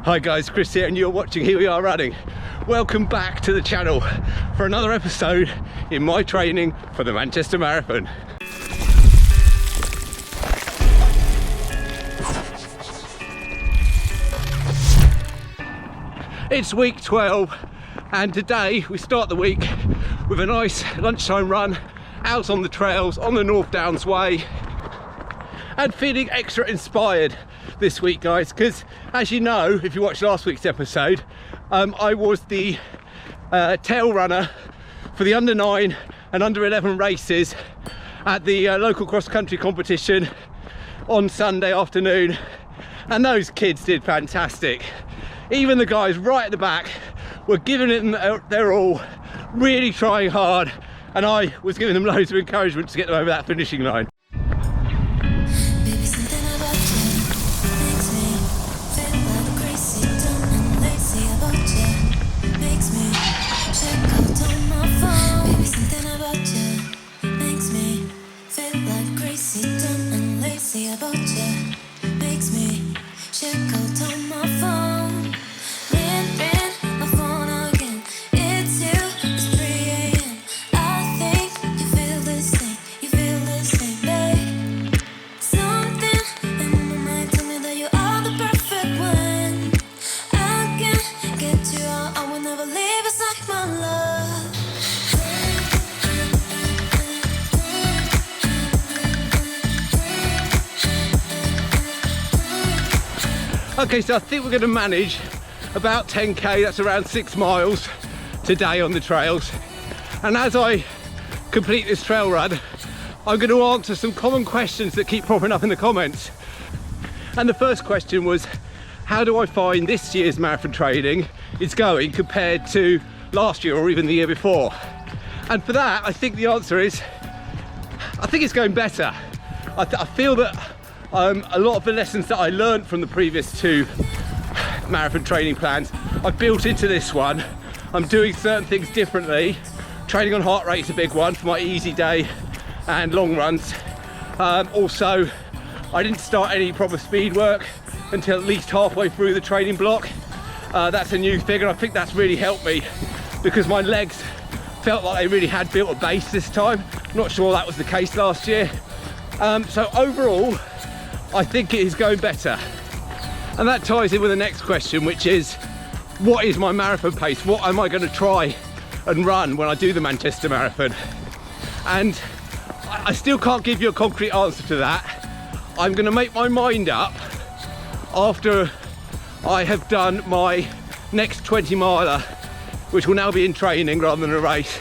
Hi guys, Chris here and you're watching Here We Are Running. Welcome back to the channel for another episode in my training for the Manchester Marathon. It's week 12 and today we start the week with a nice lunchtime run out on the trails on the North Downs Way, and feeling extra inspired this week, guys, because as you know, if you watched last week's episode, I was the tail runner for the under 9 and under 11 races at the local cross country competition on Sunday afternoon, and those kids did fantastic. Even the guys right at the back were giving it their all, really trying hard, and I was giving them loads of encouragement to get them over that finishing line. Okay, so I think we're going to manage about 10k, that's around 6 miles today on the trails. And as I complete this trail run, I'm going to answer some common questions that keep popping up in the comments. And the first question was, how do I find this year's marathon training is going compared to last year or even the year before? And for that, I think the answer is, I think it's going better. I feel that a lot of the lessons that I learned from the previous 2 marathon training plans I've built into this one. I'm doing certain things differently. Training on heart rate is a big one for my easy day and long runs. Also, I didn't start any proper speed work until at least halfway through the training block. That's a new thing, and I think that's really helped me because my legs felt like they really had built a base this time. Not sure that was the case last year. So overall, I think it is going better. And that ties in with the next question, which is, what is my marathon pace? What am I going to try and run when I do the Manchester Marathon? And I still can't give you a concrete answer to that. I'm going to make my mind up after I have done my next 20 miler, which will now be in training rather than a race.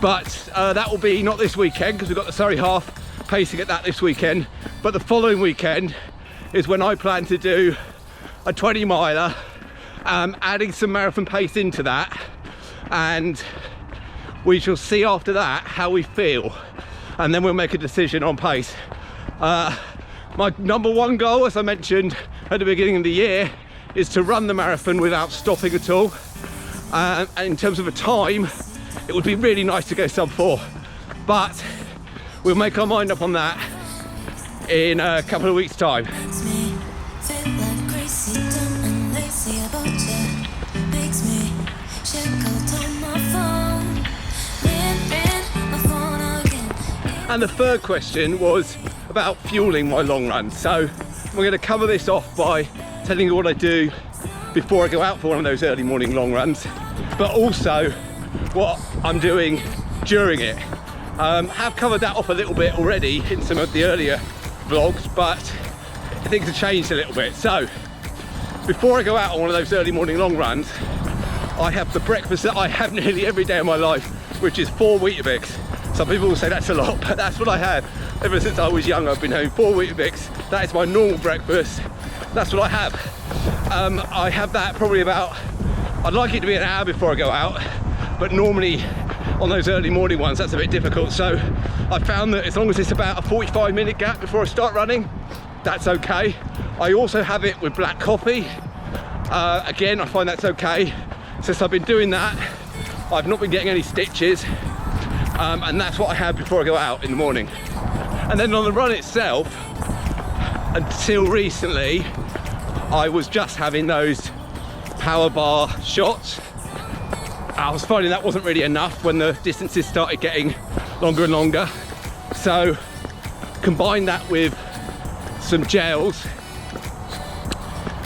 But that will be not this weekend, because we've got the Surrey Half pacing at that this weekend, but the following weekend is when I plan to do a 20 miler, adding some marathon pace into that, and we shall see after that how we feel, and then we'll make a decision on pace. My number 1 goal, as I mentioned at the beginning of the year, is to run the marathon without stopping at all, and in terms of a time, it would be really nice to go sub 4, but we'll make our mind up on that in a couple of weeks' time. And the third question was about fueling my long run. So we're going to cover this off by telling you what I do before I go out for one of those early morning long runs, but also what I'm doing during it. Have covered that off a little bit already in some of the earlier vlogs, but things have changed a little bit. So before I go out on one of those early morning long runs, I have the breakfast that I have nearly every day of my life, which is 4 Weetabix. Some people will say that's a lot, but that's what I have. Ever since I was young, I've been having 4 Weetabix. That is my normal breakfast. That's what I have. I have that probably about, I'd like it to be an hour before I go out, but normally on those early morning ones that's a bit difficult. So I found that as long as it's about a 45-minute gap before I start running, that's okay. I also have it with black coffee. Again, I find that's okay. Since I've been doing that, I've not been getting any stitches, and that's what I have before I go out in the morning. And then on the run itself, until recently, I was just having those power bar shots. I was finding that wasn't really enough when the distances started getting longer and longer. So combine that with some gels.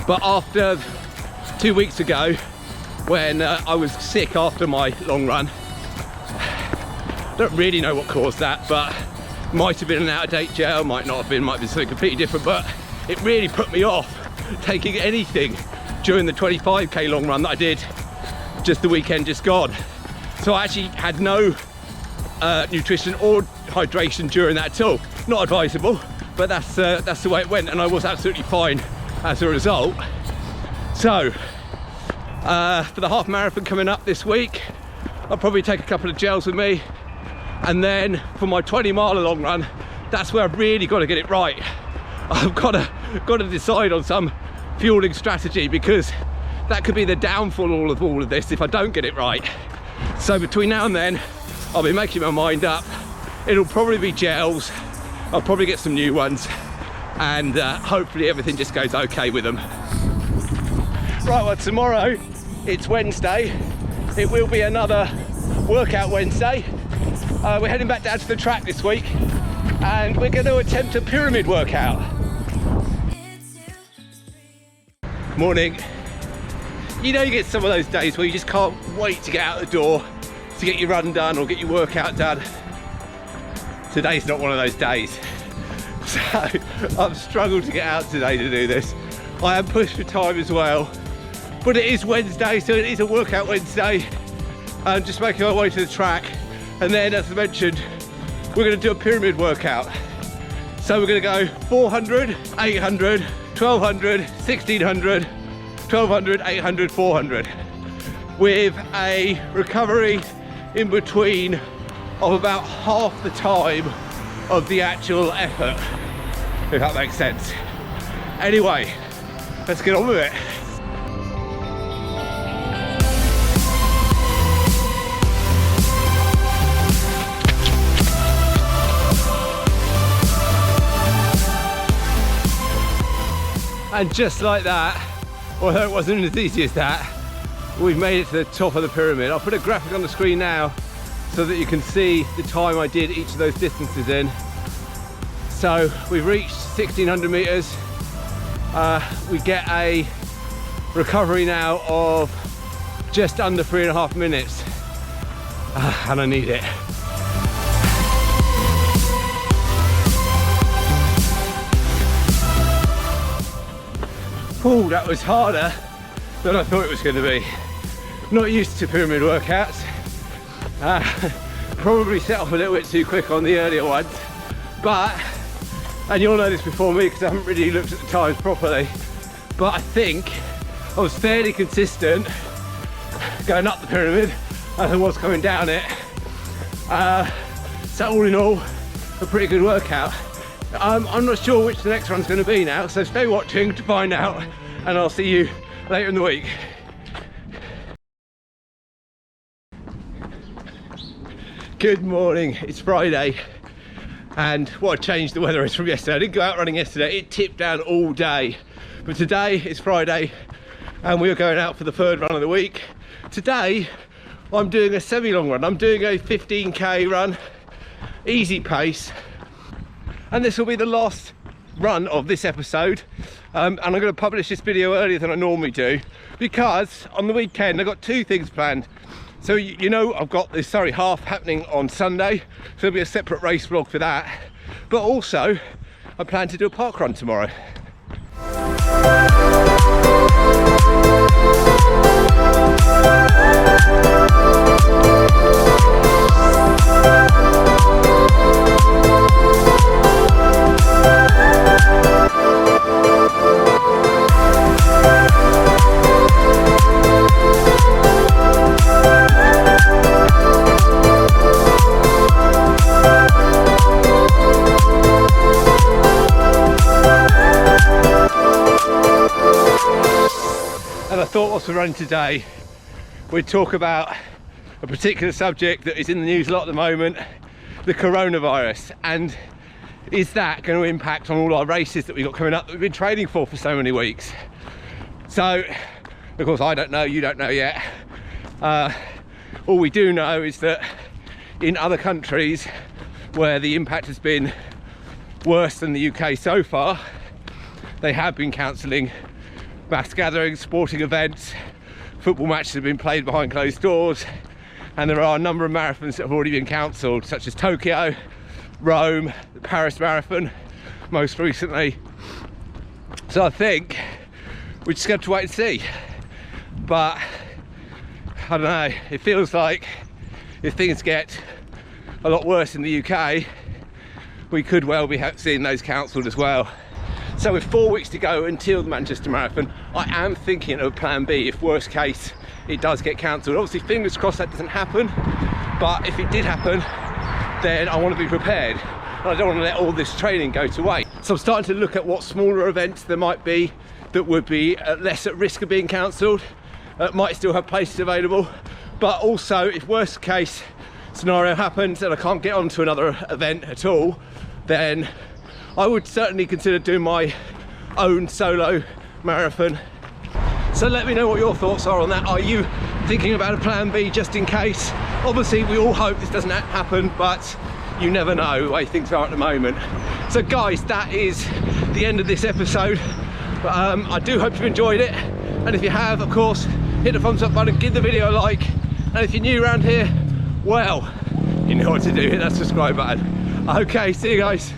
But after 2 weeks ago, when I was sick after my long run, I don't really know what caused that, but might have been an out-of-date gel, might not have been, might have been something completely different, but it really put me off taking anything during the 25k long run that I did just the weekend just gone. So I actually had no nutrition or hydration during that at all. Not advisable, but that's the way it went, and I was absolutely fine as a result. So for the half marathon coming up this week, I'll probably take a couple of gels with me, and then for my 20-mile long run, that's where I've really got to get it right. I've got to decide on some fueling strategy, because that could be the downfall of all of this if I don't get it right. So between now and then, I'll be making my mind up. It'll probably be gels. I'll probably get some new ones, and hopefully everything just goes okay with them. Right, well, tomorrow it's Wednesday. It will be another workout Wednesday. We're heading back down to the track this week, and we're going to attempt a pyramid workout. Morning. You know, you get some of those days where you just can't wait to get out the door to get your run done or get your workout done. Today's not one of those days. So I've struggled to get out today to do this. I am pushed for time as well, but it is Wednesday, so it is a workout Wednesday. I'm just making my way to the track, and then, as I mentioned, we're going to do a pyramid workout. So we're going to go 400, 800, 1200, 1600, 1200, 800, 400, with a recovery in between of about half the time of the actual effort, if that makes sense. Anyway, let's get on with it. And just like that, although it wasn't as easy as that, we've made it to the top of the pyramid. I'll put a graphic on the screen now so that you can see the time I did each of those distances in. So we've reached 1600 meters. We get a recovery now of just under 3.5 minutes, and I need it. Oh, that was harder than I thought it was going to be. Not used to pyramid workouts. Probably set off a little bit too quick on the earlier ones, but, and you'll know this before me because I haven't really looked at the times properly, but I think I was fairly consistent going up the pyramid as I was coming down it. So all in all, a pretty good workout. I'm not sure which the next one's going to be now, so stay watching to find out, and I'll see you later in the week. Good morning, it's Friday, and what a change the weather is from yesterday. I didn't go out running yesterday, it tipped down all day, but today is Friday and we are going out for the third run of the week. Today I'm doing a semi-long run. I'm doing a 15k run, easy pace, and this will be the last run of this episode. And I'm going to publish this video earlier than I normally do, because on the weekend I've got two things planned. So you know, I've got this Surrey half happening on Sunday, so there'll be a separate race vlog for that, but also I plan to do a park run tomorrow. And I thought, whilst we're running today, we'd talk about a particular subject that is in the news a lot at the moment, the coronavirus, and is that going to impact on all our races that we've got coming up that we've been training for so many weeks. So Of course, I don't know, you don't know yet. All we do know is that in other countries where the impact has been worse than the UK so far, they have been cancelling mass gatherings, sporting events, football matches have been played behind closed doors, and there are a number of marathons that have already been cancelled, such as Tokyo, Rome, the Paris Marathon most recently. So I think we just have to wait and see. But I don't know, it feels like if things get a lot worse in the UK, we could well be seeing those cancelled as well. So with 4 weeks to go until the Manchester Marathon, I am thinking of plan B if worst case it does get cancelled. Obviously fingers crossed that doesn't happen, but if it did happen, then I want to be prepared. I don't want to let all this training go to waste. So I'm starting to look at what smaller events there might be that would be less at risk of being cancelled, might still have places available, but also if worst case scenario happens and I can't get onto another event at all, then I would certainly consider doing my own solo marathon. So let me know what your thoughts are on that. Are you thinking about a plan B just in case? Obviously we all hope this doesn't happen, but you never know the way things are at the moment. So guys, that is the end of this episode. I do hope you enjoyed it, and if you have, of course, hit the thumbs up button, give the video a like, and if you're new around here, well, you know what to do, hit that subscribe button. Okay, see you guys.